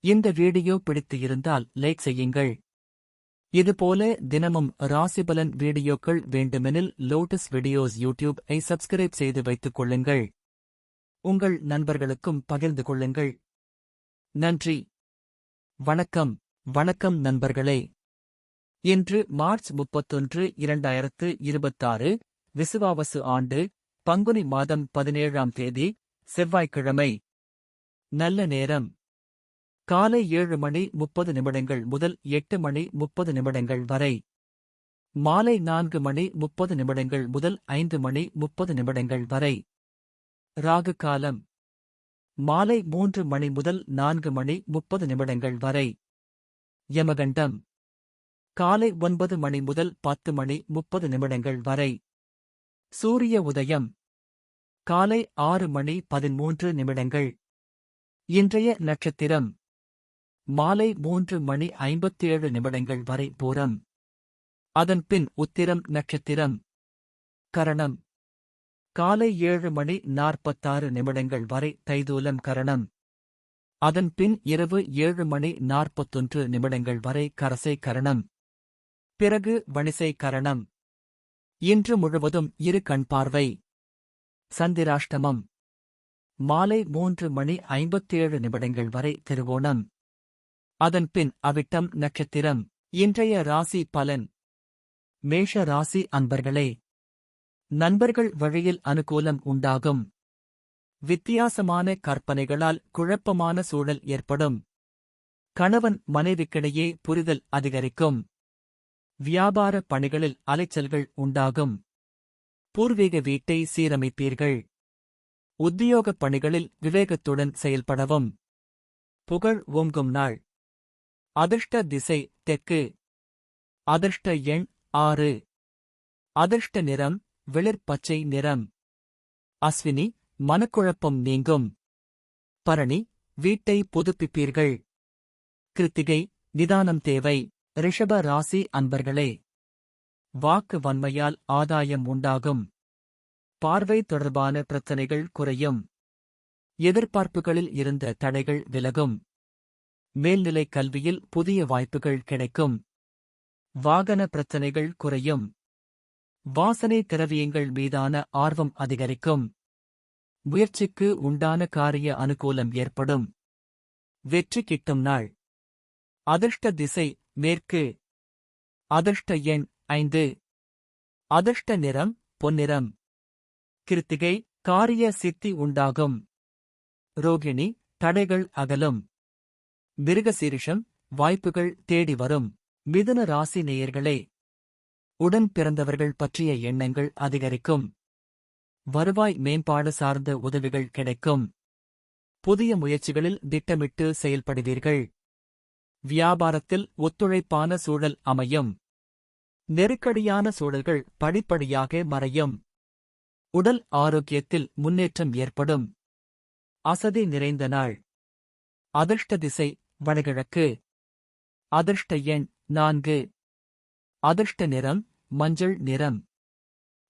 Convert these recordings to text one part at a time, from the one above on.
இந்த வீடியோ பிடித்து இருந்தால் லைக் செய்யுங்கள். இதுபோல தினமும் ராசிபலன் வீடியோக்கள் வேண்டுமெனில் லோட்டஸ் வீடியோஸ் யூடியூப்-ஐ சப்ஸ்கிரைப் செய்து வைத்துக் கொள்ளுங்கள். உங்கள் நண்பர்களுக்கும் பகிர்ந்து கொள்ளுங்கள். நன்றி. வணக்கம். வணக்கம் நண்பர்களே. இன்று மார்ச் 31, 2026 விசுவாவசு ஆண்டு பங்குனி மாதம் 17ஆம் தேதி செவ்வாய்க்கிழமை. நல்ல நேரம் காலை 7:30 முதல் 8:30 வரை. மாலை 4:30 முதல் 5:30 வரை. ராகு காலம் மாலை 3 முதல் 4:30 வரை. யமகண்டம் காலை 9 முதல் 10:30 வரை. சூரிய உதயம் காலை 6:13. இன்றைய நட்சத்திரம் மாலை 3:57 வரை பூரம். அதன்பின் உத்திரம் நட்சத்திரம். கரணம் காலை 7:46 வரை தைதூலம் கரணம். அதன்பின் இரவு 7:41 வரை கரசை கரணம். பிறகு வணிசை கரணம். இன்று முழுவதும் இரு கண் பார்வை. சந்திராஷ்டமம் மாலை 3:57 வரை திருவோணம். அதன்பின் அவிட்டம் நட்சத்திரம். இன்றைய ராசி பலன். மேஷ ராசி அன்பர்களே, நண்பர்கள் வழியில் அனுகூலம் உண்டாகும். வித்தியாசமான கற்பனைகளால் குழப்பமான சூழல் ஏற்படும். கணவன் மனைவிக்கிடையே புரிதல் அதிகரிக்கும். வியாபார பணிகளில் அலைச்சல்கள் உண்டாகும். பூர்வீக வீட்டை சீரமைப்பீர்கள். உத்தியோகப் பணிகளில் விவேகத்துடன் செயல்படவும். புகழ் ஓங்கும் நாள். அதிர்ஷ்ட திசை தெற்கு. அதிர்ஷ்ட எண் 6. அதிர்ஷ்ட நிறம் வெளிர் பச்சை நிறம். அஸ்வினி மனக்குழப்பம் நீங்கும். பரணி வீட்டை புதுப்பிப்பீர்கள். கிருத்திகை நிதானம் தேவை. ரிஷப ராசி அன்பர்களே, வாக்கு வன்மையால் ஆதாயம் உண்டாகும். பார்வை தொடர்பான பிரச்சனைகள் குறையும். எதிர்பார்ப்புகளில் இருந்த தடைகள் விலகும். மேல்நிலை கல்வியில் புதிய வாய்ப்புகள் கிடைக்கும். வாகன பிரச்சனைகள் குறையும். வாசனை திரவியங்கள் மீதான ஆர்வம் அதிகரிக்கும். முயற்சிக்கு உண்டான காரிய அனுகூலம் ஏற்படும். வெற்றி கிட்டும் நாள். அதிர்ஷ்ட திசை மேற்கு. அதிர்ஷ்ட எண் 5. அதிர்ஷ்ட நிறம் பொன்னிறம். கிருத்திகை காரிய சித்தி உண்டாகும். ரோகிணி தடைகள் அகலும். மிருகசீரிஷம் வாய்ப்புகள் தேடி வரும். மிதுன ராசி நேயர்களே, உடன் பிறந்தவர்கள் பற்றிய எண்ணங்கள் அதிகரிக்கும். வருவாய் மேம்பாடு சார்ந்த உதவிகள் கிடைக்கும். புதிய முயற்சிகளில் திட்டமிட்டு செயல்படுவீர்கள். வியாபாரத்தில் ஒத்துழைப்பான சூழல் அமையும். நெருக்கடியான சூழல்கள் படிப்படியாக மறையும். உடல் ஆரோக்கியத்தில் முன்னேற்றம் ஏற்படும். அசதி நிறைந்த நாள். அதிர்ஷ்ட திசை வடகிழக்கு. அதிர்ஷ்ட எண் 4. அதிர்ஷ்ட நிறம் மஞ்சள் நிறம்.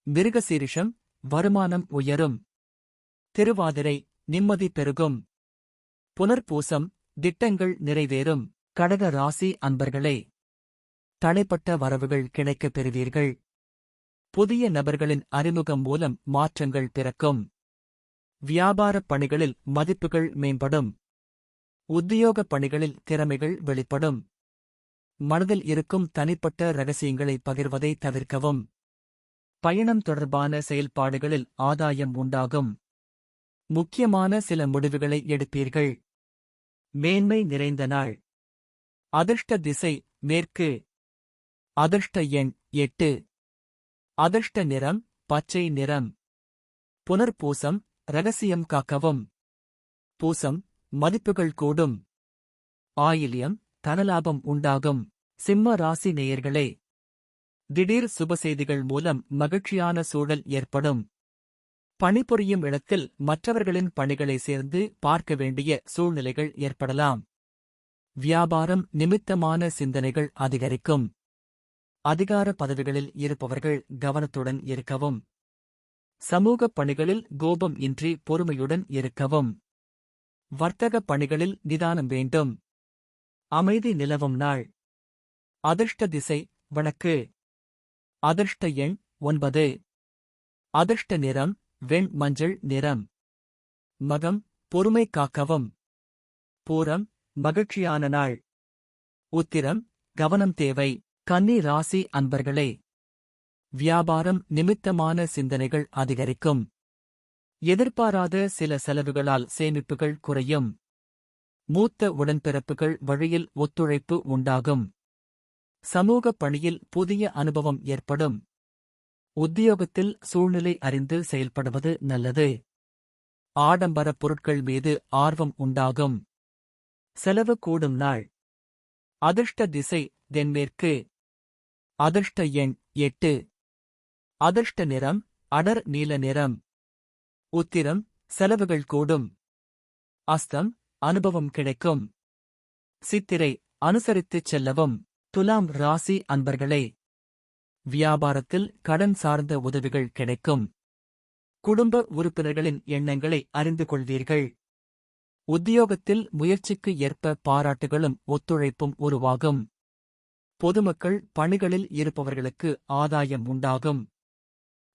மிருகசீரிஷம் வருமானம் உயரும். திருவாதிரை நிம்மதி பெருகும். புனர்பூசம் திட்டங்கள் நிறைவேறும். கடக ராசி அன்பர்களே, தடைப்பட்ட வரவுகள் கிடைக்கப் பெறுவீர்கள். புதிய நபர்களின் அறிமுகம் மூலம் மாற்றங்கள் பிறக்கும். வியாபாரப் பணிகளில் மதிப்புகள் மேம்படும். உத்தியோகப் பணிகளில் திறமைகள் வெளிப்படும். மனதில் இருக்கும் தனிப்பட்ட ரகசியங்களை பகிர்வதை தவிர்க்கவும். பயணம் தொடர்பான செயல்பாடுகளில் ஆதாயம் உண்டாகும். முக்கியமான சில முடிவுகளை எடுப்பீர்கள். மேன்மை நிறைந்த நாள். அதிர்ஷ்ட திசை மேற்கு. அதிர்ஷ்ட எண் 8. அதிர்ஷ்ட நிறம் பச்சை நிறம். புனர்பூசம் ரகசியம் காக்கவும். பூசம் மதிப்புகள் கூடும். ஆயில்யம் தனலாபம் உண்டாகும். சிம்ம ராசி நேயர்களே, திடீர் சுபசெய்திகள் மூலம் மகிழ்ச்சியான சூழல் ஏற்படும். பணிபுரியும் இடத்தில் மற்றவர்களின் பணிகளை சேர்ந்து பார்க்க வேண்டிய சூழ்நிலைகள் ஏற்படலாம். வியாபாரம் நிமித்தமான சிந்தனைகள் அதிகரிக்கும். அதிகார பதவிகளில் இருப்பவர்கள் கவனத்துடன் இருக்கவும். சமூகப் பணிகளில் கோபம் இன்றி பொறுமையுடன் இருக்கவும். வர்த்தகப் பணிகளில் நிதானம் வேண்டும். அமைதி நிலவும் நாள். அதிர்ஷ்ட திசை வடக்கு. அதிர்ஷ்ட எண் 9. அதிர்ஷ்ட நிறம் வெண் மஞ்சள் நிறம். மகம் பொறுமை காக்கவும். பூரம் மகிழ்ச்சியான நாள். உத்திரம் கவனம் தேவை. கன்னி ராசி அன்பர்களே, வியாபாரம் நிமித்தமான சிந்தனைகள் அதிகரிக்கும். எதிர்பாராத சில செலவுகளால் சேமிப்புகள் குறையும். மூத்த உடன்பிறப்புகள் வழியில் ஒத்துழைப்பு உண்டாகும். சமூக பணியில் புதிய அனுபவம் ஏற்படும். உத்தியோகத்தில் சூழ்நிலை அறிந்து செயல்படுவது நல்லது. ஆடம்பர பொருட்கள் மீது ஆர்வம் உண்டாகும். செலவு கூடும் நாள். அதிர்ஷ்ட திசை தென்மேற்கு. அதிர்ஷ்ட எண் 8. அதிர்ஷ்ட நிறம் அடர் நீல நிறம். உத்திரம் செலவுகள் கூடும். அஸ்தம் அனுபவம் கிடைக்கும். சித்திரை அனுசரித்துச் செல்லவும். துலாம் ராசி அன்பர்களே, வியாபாரத்தில் கடன் சார்ந்த உதவிகள் கிடைக்கும். குடும்ப உறுப்பினர்களின் எண்ணங்களை அறிந்து கொள்வீர்கள். உத்தியோகத்தில் முயற்சிக்கு ஏற்ப பாராட்டுகளும் ஒத்துழைப்பும் உருவாகும். பொதுமக்கள் பணிகளில் இருப்பவர்களுக்கு ஆதாயம் உண்டாகும்.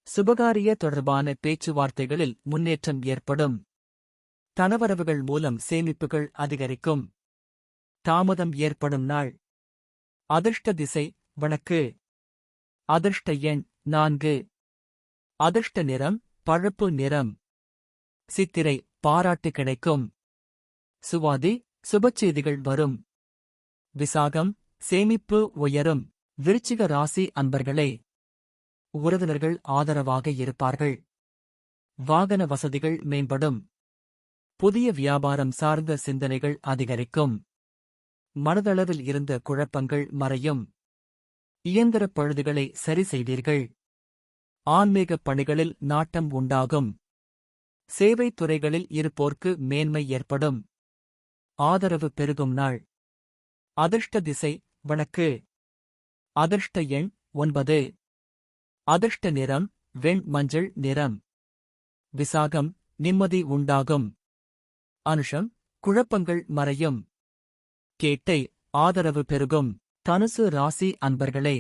சுபகாரிய தொடர்பான பேச்சுவார்த்தைகளில் முன்னேற்றம் ஏற்படும். தனவரவுகள் மூலம் சேமிப்புகள் அதிகரிக்கும். தாமதம் ஏற்படும் நாள். அதிர்ஷ்ட திசை வடக்கு. அதிர்ஷ்ட எண் 4. அதிர்ஷ்ட நிறம் பழுப்பு நிறம். சித்திரை பாராட்டு கிடைக்கும். சுவாதி சுபச்செய்திகள் வரும். விசாகம் சேமிப்பு உயரும். விருச்சிக ராசி அன்பர்களே, உறவினர்கள் ஆதரவாக இருப்பார்கள். வாகன வசதிகள் மேம்படும். புதிய வியாபாரம் சார்ந்த சிந்தனைகள் அதிகரிக்கும். மனதளவில் இருந்த குழப்பங்கள் மறையும். இயந்திரப் பழுதுகளை சரி செய்வீர்கள். ஆன்மீகப் பணிகளில் நாட்டம் உண்டாகும். சேவைத் துறைகளில் இருப்போர்க்கு மேன்மை ஏற்படும். ஆதரவு பெருகும் நாள். அதிர்ஷ்ட திசை வடக்கு. அதிர்ஷ்ட எண் 9. அதிர்ஷ்ட நிறம் வெண் மஞ்சள் நிறம். விசாகம் நிம்மதி உண்டாகும். அனுஷம் குழப்பங்கள் மறையும். கேட்டை ஆதரவு பெருகும். தனுசு ராசி அன்பர்களே,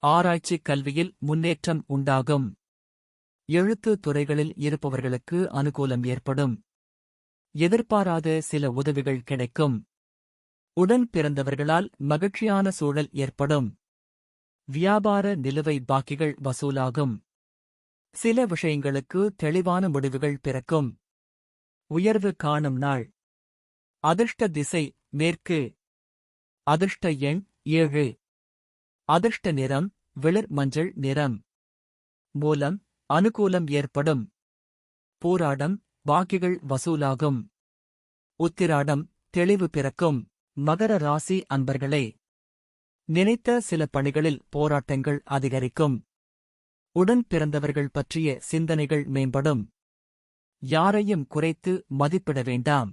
ஆராய்ச்சி கல்வியில் முன்னேற்றம் உண்டாகும். எழுத்து துறைகளில் இருப்பவர்களுக்கு அனுகூலம் ஏற்படும். எதிர்பாராத சில உதவிகள் கிடைக்கும். உடன் பிறந்தவர்களால் மகிழ்ச்சியான சூழல் ஏற்படும். வியாபார நிலுவை பாக்கிகள் வசூலாகும். சில விஷயங்களுக்கு தெளிவான முடிவுகள் பிறக்கும். உயர்வு காணும் நாள். அதிர்ஷ்ட திசை மேற்கு. அதிர்ஷ்ட எண் 7. அதிர்ஷ்ட நிறம் வெளிர் மஞ்சள் நிறம். மூலம் அனுகூலம் ஏற்படும். பூராடம் பாக்கிகள் வசூலாகும். உத்திராடம் தெளிவு பிறக்கும். மகர ராசி அன்பர்களே, நினைத்த சில பணிகளில் போராட்டங்கள் அதிகரிக்கும். உடன் பிறந்தவர்கள் பற்றிய சிந்தனைகள் மேம்படும். யாரையும் குறைத்து மதிப்பிட வேண்டாம்.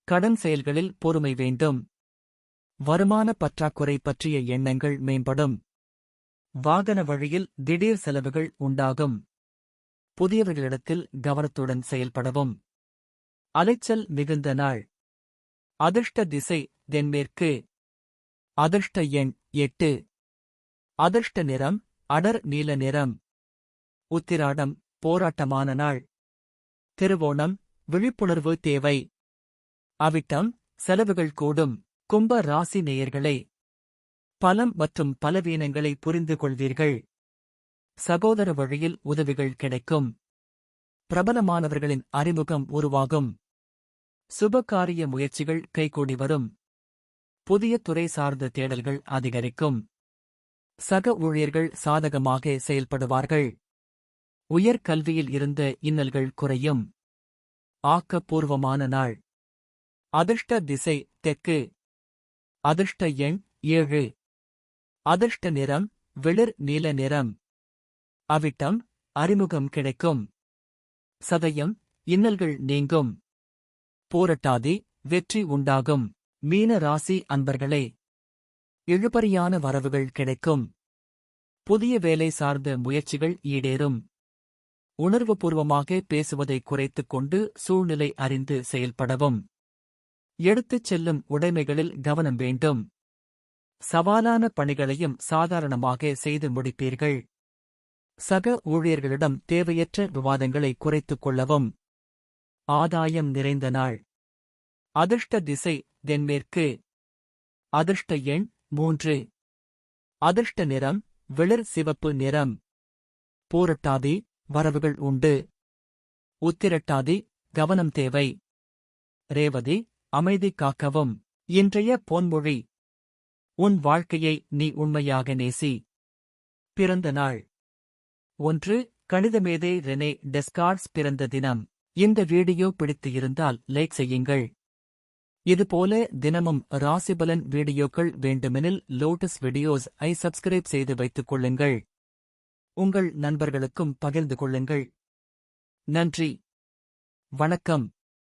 கடன் செயல்களில் பொறுமை வேண்டும். வருமான பற்றாக்குறை பற்றிய எண்ணங்கள் மேம்படும். வாகன வழியில் திடீர் செலவுகள் உண்டாகும். புதியவர்களிடத்தில் கவனத்துடன் செயல்படவும். அலைச்சல் மிகுந்த நாள். அதிர்ஷ்ட திசை தென்மேற்கு. அதிர்ஷ்ட எண் 8. அதிர்ஷ்ட நிறம் அடர் நீல நிறம். உத்திராடம் போராட்டமான நாள். திருவோணம் விழிப்புணர்வு தேவை. அவிட்டம் செலவுகள் கூடும். கும்ப ராசி நேயர்களே, பலம் மற்றும் பலவீனங்களை புரிந்து கொள்வீர்கள். சகோதர வழியில் உதவிகள் கிடைக்கும். பிரபலமானவர்களின் அறிமுகம் உருவாகும். சுபகாரிய முயற்சிகள் கைகூடி வரும். புதிய துறை சார்ந்த தேடல்கள் அதிகரிக்கும். சக ஊழியர்கள் சாதகமாக செயல்படுவார்கள். உயர்கல்வியில் இருந்த இன்னல்கள் குறையும். ஆக்கப்பூர்வமான நாள். அதிர்ஷ்ட திசை தெற்கு. அதிர்ஷ்ட எண் 7. அதிர்ஷ்ட நிறம் வெளிர் நீல நிறம். அவிட்டம் அறிமுகம் கிடைக்கும். சதயம் இன்னல்கள் நீங்கும். பூரட்டாதி வெற்றி உண்டாகும். மீன ராசி அன்பர்களே, இழுபறியான வரவுகள் கிடைக்கும். புதிய வேலை சார்ந்த முயற்சிகள் ஈடேறும். உணர்வுபூர்வமாக பேசுவதை குறைத்துக் கொண்டு சூழ்நிலை அறிந்து செயல்படவும். எடுத்துச் செல்லும் உடைமைகளில் கவனம் வேண்டும். சவாலான பணிகளையும் சாதாரணமாக செய்து முடிப்பீர்கள். சக ஊழியர்களிடம் தேவையற்ற விவாதங்களை குறைத்துக் கொள்ளவும். ஆதாயம் நிறைந்த நாள். அதிர்ஷ்ட திசை தென்மேற்கு. அதிர்ஷ்ட எண் 3. அதிர்ஷ்ட நிறம் வெளிர் சிவப்பு நிறம். பூரட்டாதி வரவுகள் உண்டு. உத்திரட்டாதி கவனம் தேவை. ரேவதி அமைதி காக்கவும். இன்றைய பொன்மொழி: உன் வாழ்க்கையை நீ உண்மையாக நேசி. பிறந்த நாள் 1. கணிதமேதை ரெனே டெஸ்கார்ட்ஸ் பிறந்த தினம். இந்த வீடியோ பிடித்து இருந்தால் லைக் செய்யுங்கள். இதுபோல தினமும் ராசிபலன் வீடியோக்கள் வேண்டுமெனில் லோட்டஸ் வீடியோஸ் ஐ சப்ஸ்கிரைப் செய்து வைத்துக் கொள்ளுங்கள். உங்கள் நண்பர்களுக்கும் பகிர்ந்து கொள்ளுங்கள். நன்றி. வணக்கம்.